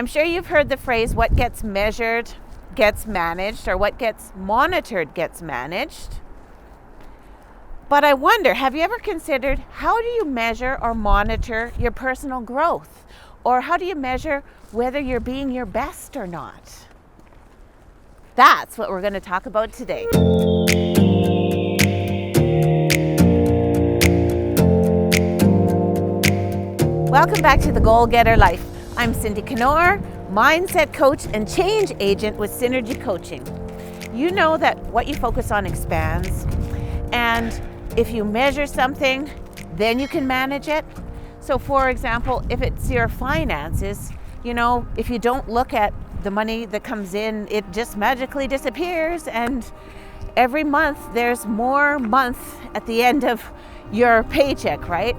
I'm sure you've heard the phrase, what gets measured gets managed, or what gets monitored gets managed. But I wonder, have you ever considered, how do you measure or monitor your personal growth? Or how do you measure whether you're being your best or not? That's what we're going to talk about today. Welcome back to the Goal Getter Life. I'm Cindy Knorr, mindset coach and change agent with Synergy Coaching. You know that what you focus on expands, and if you measure something, then you can manage it. So for example, if it's your finances, if you don't look at the money that comes in, it just magically disappears, and every month there's more month at the end of your paycheck, right?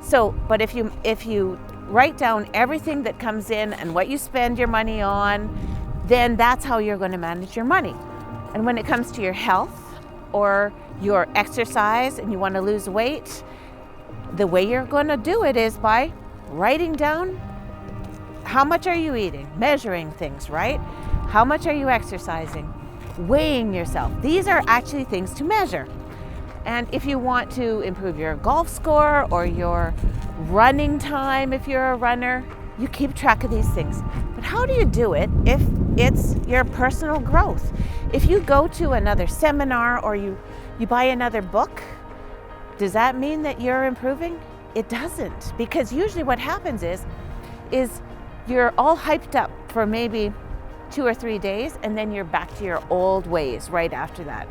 So, but if you write down everything that comes in and what you spend your money on, then that's how you're going to manage your money. And when it comes to your health or your exercise and you want to lose weight, the way you're going to do it is by writing down how much are you eating, measuring things, right? How much are you exercising, weighing yourself. These are actually things to measure. And if you want to improve your golf score or your running time, if you're a runner, you keep track of these things. But how do you do it if it's your personal growth? If you go to another seminar or you buy another book, does that mean that you're improving? It doesn't, because usually what happens is you're all hyped up for maybe 2 or 3 days, and then you're back to your old ways right after that.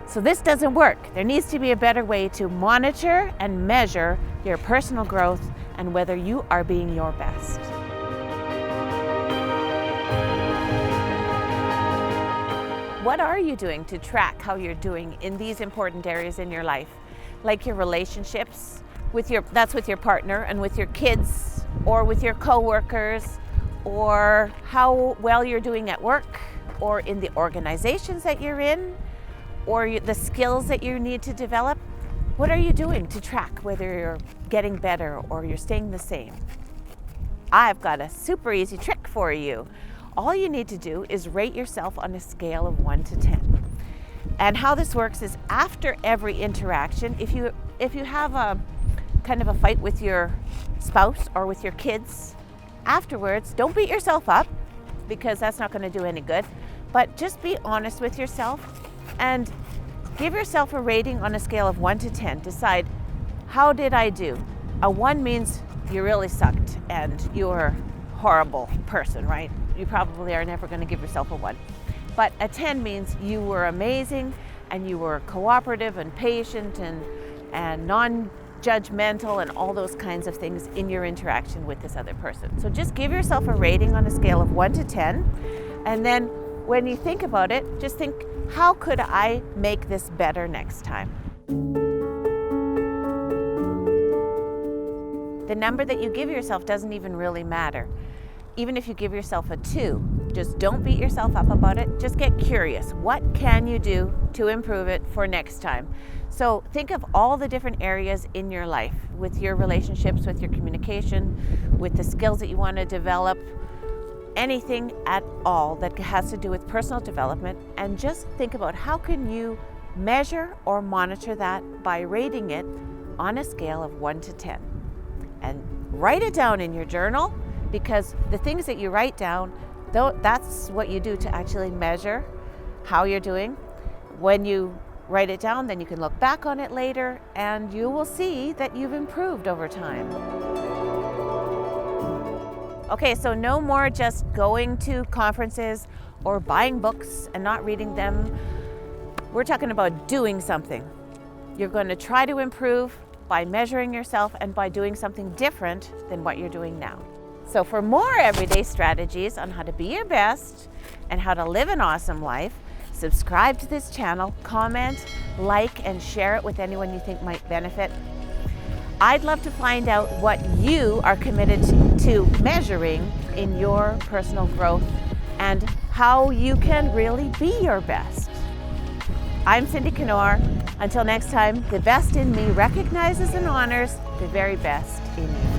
So this doesn't work. There needs to be a better way to monitor and measure your personal growth and whether you are being your best. What are you doing to track how you're doing in these important areas in your life? Like your relationships, that's with your partner and with your kids, or with your coworkers, or how well you're doing at work, or in the organizations that you're in, or the skills that you need to develop. What are you doing to track whether you're getting better or you're staying the same? I've got a super easy trick for you. All you need to do is rate yourself on a scale of 1 to 10. And how this works is, after every interaction, if you have a kind of a fight with your spouse or with your kids, afterwards, don't beat yourself up, because that's not going to do any good, but just be honest with yourself and give yourself a rating on a scale of 1 to 10. Decide, how did I do? A 1 means you really sucked and you're a horrible person, right? You probably are never going to give yourself a 1. But a 10 means you were amazing and you were cooperative and patient and non-judgmental and all those kinds of things in your interaction with this other person. So just give yourself a rating on a scale of 1 to 10. And then when you think about it, just think, how could I make this better next time? The number that you give yourself doesn't even really matter. Even if you give yourself a 2, just don't beat yourself up about it. Just get curious. What can you do to improve it for next time? So think of all the different areas in your life, with your relationships, with your communication, with the skills that you want to develop, anything at all that has to do with personal development, and just think about how can you measure or monitor that by rating it on a scale of 1 to 10. And write it down in your journal, because the things that you write down, that's what you do to actually measure how you're doing. When you write it down, then you can look back on it later and you will see that you've improved over time. Okay, so no more just going to conferences or buying books and not reading them. We're talking about doing something. You're going to try to improve by measuring yourself and by doing something different than what you're doing now. So for more everyday strategies on how to be your best and how to live an awesome life, subscribe to this channel, comment, like, and share it with anyone you think might benefit. I'd love to find out what you are committed to measuring in your personal growth and how you can really be your best. I'm Cindy Knorr. Until next time, the best in me recognizes and honors the very best in you.